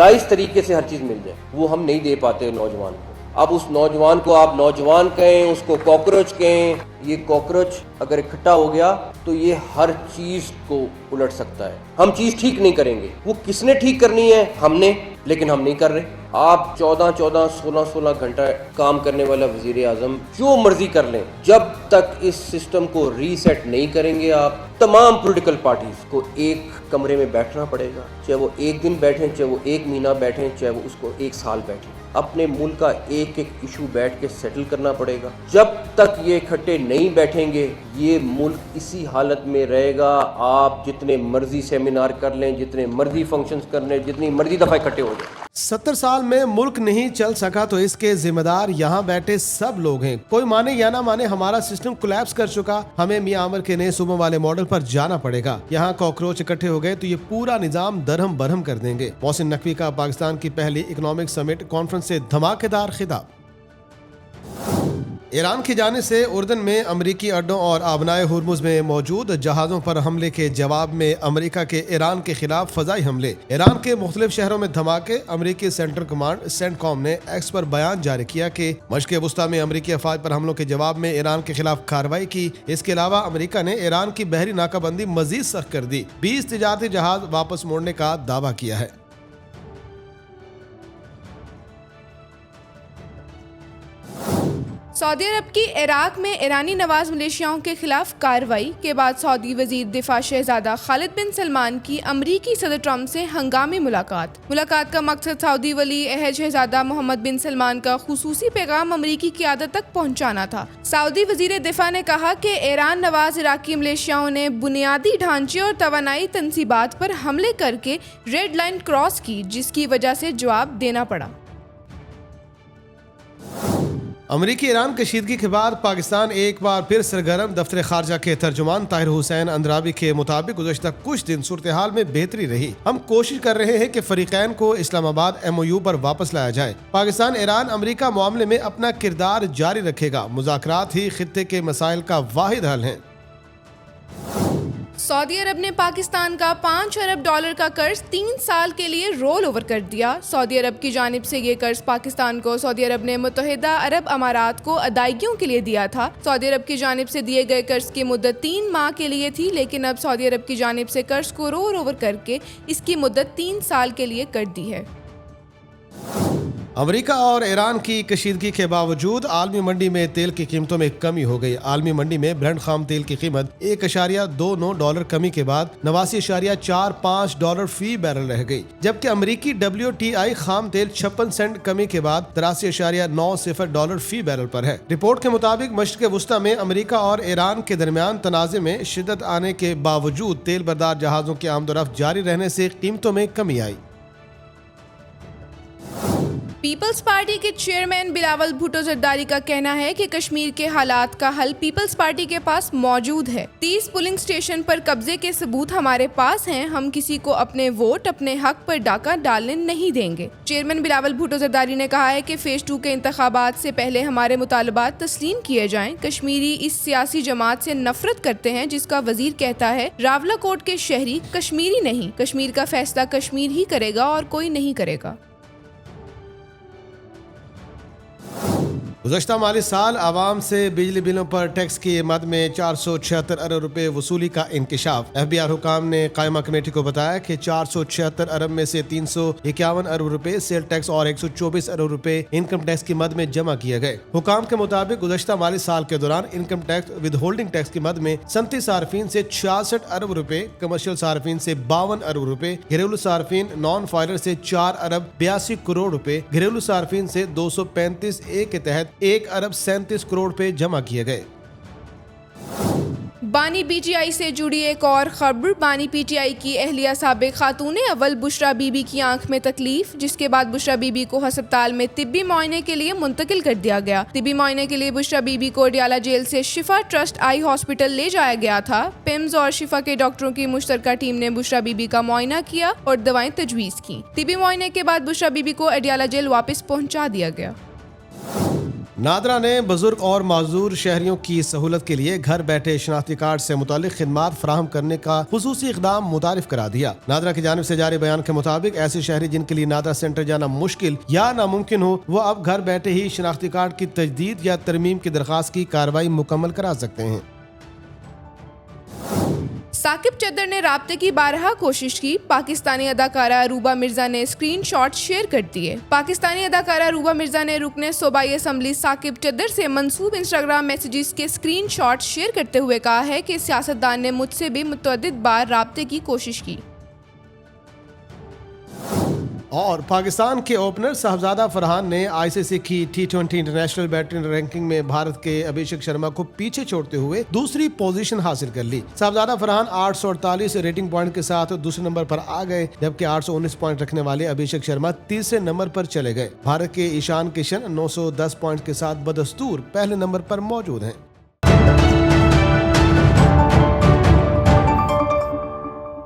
جائز طریقے سے ہر چیز مل جائے، وہ ہم نہیں دے پاتے نوجوان کو۔ اب اس نوجوان کو آپ نوجوان کہیں، اس کو کاکروچ کہیں، یہ کاکروچ اگر اکٹھا ہو گیا تو یہ ہر چیز کو الٹ سکتا ہے۔ ہم چیز ٹھیک نہیں کریں گے، وہ کس نے ٹھیک کرنی ہے؟ ہم نے، لیکن ہم نہیں کر رہے۔ آپ 14 16 گھنٹہ کام کرنے والا وزیر اعظم جو مرضی کر لیں، جب تک اس سسٹم کو ری سیٹ نہیں کریں گے آپ، تمام پولیٹیکل پارٹیز کو ایک کمرے میں بیٹھنا پڑے گا، چاہے وہ ایک دن بیٹھیں، چاہے وہ ایک مہینہ بیٹھیں، چاہے وہ اس کو ایک سال بیٹھیں، اپنے ملک کا ایک ایک ایشو بیٹھ کے سیٹل کرنا پڑے گا۔ جب تک یہ اکٹھے نہیں بیٹھیں گے، یہ ملک اسی حالت میں رہے گا۔ آپ جتنے مرضی سیمینار کر لیں، جتنے مرضی فنکشنز کر لیں، جتنی مرضی دفعہ اکٹھے ہو جائیں۔ 70 سال میں ملک نہیں چل سکا تو اس کے ذمہ دار یہاں بیٹھے سب لوگ ہیں۔ کوئی مانے یا نہ مانے، ہمارا سسٹم کولیپس کر چکا، ہمیں میاں عمر کے نئے صوبوں والے ماڈل پر جانا پڑے گا۔ یہاں کاکروچ اکٹھے ہو گئے تو یہ پورا نظام درہم برہم کر دیں گے۔ محسن نقوی کا پاکستان کی پہلی اکنامک سمٹ کانفرنس سے دھماکے دار خطاب۔ ایران کی جانب سے اردن میں امریکی اڈوں اور آبنائے ہرمز میں موجود جہازوں پر حملے کے جواب میں امریکہ کے ایران کے خلاف فضائی حملے۔ ایران کے مختلف شہروں میں دھماکے۔ امریکی سینٹرل کمانڈ سینٹ کام نے ایکس پر بیان جاری کیا کہ مشرق وسطی میں امریکی افواج پر حملوں کے جواب میں ایران کے خلاف کارروائی کی۔ اس کے علاوہ امریکہ نے ایران کی بحری ناکہ بندی مزید سخت کر دی۔ 20 تجارتی جہاز واپس موڑنے کا دعویٰ کیا ہے۔ سعودی عرب کی عراق میں ایرانی نواز ملیشیاؤں کے خلاف کارروائی کے بعد سعودی وزیر دفاع شہزادہ خالد بن سلمان کی امریکی صدر ٹرمپ سے ہنگامی ملاقات کا مقصد سعودی ولی عہد شہزادہ محمد بن سلمان کا خصوصی پیغام امریکی قیادت تک پہنچانا تھا۔ سعودی وزیر دفاع نے کہا کہ ایران نواز عراقی ملیشیاؤں نے بنیادی ڈھانچے اور توانائی تنصیبات پر حملے کر کے ریڈ لائن کراس کی، جس کی وجہ سے جواب دینا پڑا۔ امریکی ایران کشیدگی کے بعد پاکستان ایک بار پھر سرگرم۔ دفتر خارجہ کے ترجمان طاہر حسین اندرابی کے مطابق گزشتہ کچھ دن صورتحال میں بہتری رہی۔ ہم کوشش کر رہے ہیں کہ فریقین کو اسلام آباد MOU پر واپس لایا جائے۔ پاکستان ایران امریکہ معاملے میں اپنا کردار جاری رکھے گا۔ مذاکرات ہی خطے کے مسائل کا واحد حل ہیں۔ سعودی عرب نے پاکستان کا $5 ارب کا قرض 3 سال کے لیے رول اوور کر دیا۔ سعودی عرب کی جانب سے یہ قرض پاکستان کو سعودی عرب نے متحدہ عرب امارات کو ادائیگیوں کے لیے دیا تھا۔ سعودی عرب کی جانب سے دیے گئے قرض کی مدت 3 ماہ کے لیے تھی، لیکن اب سعودی عرب کی جانب سے قرض کو رول اوور کر کے اس کی مدت 3 سال کے لیے کر دی ہے۔ امریکہ اور ایران کی کشیدگی کے باوجود عالمی منڈی میں تیل کی قیمتوں میں کمی ہو گئی۔ عالمی منڈی میں برنٹ خام تیل کی قیمت $1.29 کمی کے بعد $89.45 فی بیرل رہ گئی، جبکہ امریکی WTI خام تیل 56 سنٹ کمی کے بعد $83.90 فی بیرل پر ہے۔ رپورٹ کے مطابق مشرق وسطی میں امریکہ اور ایران کے درمیان تنازع میں شدت آنے کے باوجود تیل بردار جہازوں کی آمد و رفت جاری رہنے سے قیمتوں میں کمی آئی۔ پیپلز پارٹی کے چیئرمین بلاول بھٹو زرداری کا کہنا ہے کہ کشمیر کے حالات کا حل پیپلز پارٹی کے پاس موجود ہے۔ 30 پولنگ اسٹیشن پر قبضے کے ثبوت ہمارے پاس ہیں۔ ہم کسی کو اپنے ووٹ اپنے حق پر ڈاکہ ڈالنے نہیں دیں گے۔ چیئرمین بلاول بھٹو زرداری نے کہا ہے کہ فیز 2 کے انتخابات سے پہلے ہمارے مطالبات تسلیم کیے جائیں۔ کشمیری اس سیاسی جماعت سے نفرت کرتے ہیں جس کا وزیر کہتا ہے راولہ کوٹ کے شہری کشمیری نہیں، کشمیر کا فیصلہ کشمیر ہی کرے گا اور کوئی نہیں کرے گا۔ گزشتہ مالی سال عوام سے بجلی بلوں پر ٹیکس کی مد میں 476 ارب روپے وصولی کا انکشاف۔ FBR حکام نے قائمہ کمیٹی کو بتایا کہ 476 ارب میں سے 351 ارب روپے سیل ٹیکس اور 124 ارب روپے انکم ٹیکس کی مد میں جمع کیے گئے۔ حکام کے مطابق گزشتہ مالی سال کے دوران income tax withholding tax کی مد میں 37 صارفین سے 66 ارب روپے، کمرشل صارفین سے 52 ارب روپے، گھریلو صارفین نان فائلر سے 4 ارب 82 کروڑ روپے، گھریلو صارفین سے 235A کے تحت 1 ارب 37 کروڑ روپے جمع کیے گئے۔ بانی PTI سے جڑی ایک اور خبر۔ بانی PTI کی اہلیہ سابق خاتون اول بشرا بی بی کی آنکھ میں تکلیف، جس کے بعد بشرا بی بی کو ہسپتال میں طبی معائنے کے لیے منتقل کر دیا گیا۔ طبی معائنے کے لیے بشرا بی بی کو اڈیالہ جیل سے شفا ٹرسٹ آئی ہاسپٹل لے جایا گیا تھا۔ PIMS اور شفا کے ڈاکٹروں کی مشترکہ ٹیم نے بشرا بی بی کا معائنہ کیا اور دوائیں تجویز کی۔ طبی معائنے کے بعد بشرا بی بی کو اڈیالہ جیل واپس پہنچا دیا گیا۔ نادرا نے بزرگ اور معذور شہریوں کی سہولت کے لیے گھر بیٹھے شناختی کارڈ سے متعلق خدمات فراہم کرنے کا خصوصی اقدام متعارف کرا دیا۔ نادرا کی جانب سے جاری بیان کے مطابق ایسے شہری جن کے لیے نادرا سینٹر جانا مشکل یا ناممکن ہو، وہ اب گھر بیٹھے ہی شناختی کارڈ کی تجدید یا ترمیم کی درخواست کی کارروائی مکمل کرا سکتے ہیں۔ ثاقب چدر نے رابطے کی بارہا کوشش کی، پاکستانی اداکارہ اروبہ مرزا نے اسکرین شاٹ شیئر کر دیے۔ پاکستانی اداکارہ اروبہ مرزا نے رکن صوبائی اسمبلی ثاقب چدر سے منسوب انسٹاگرام میسیجز کے اسکرین شاٹ شیئر کرتے ہوئے کہا ہے کہ سیاستدان نے مجھ سے بھی متعدد بار رابطے کی کوشش کی۔ اور پاکستان کے اوپنر صاحبزادہ فرحان نے آئی سی سی کی T20 انٹرنیشنل بیٹنگ رینکنگ میں بھارت کے ابھیشیک شرما کو پیچھے چھوڑتے ہوئے دوسری پوزیشن حاصل کر لی۔ صاحبزادہ فرحان 848 ریٹنگ پوائنٹ کے ساتھ دوسرے نمبر پر آ گئے، جبکہ 819 پوائنٹ رکھنے والے ابھیشیک شرما تیسرے نمبر پر چلے گئے۔ بھارت کے ایشان کشن 910 پوائنٹ کے ساتھ بدستور پہلے نمبر پر موجود ہیں۔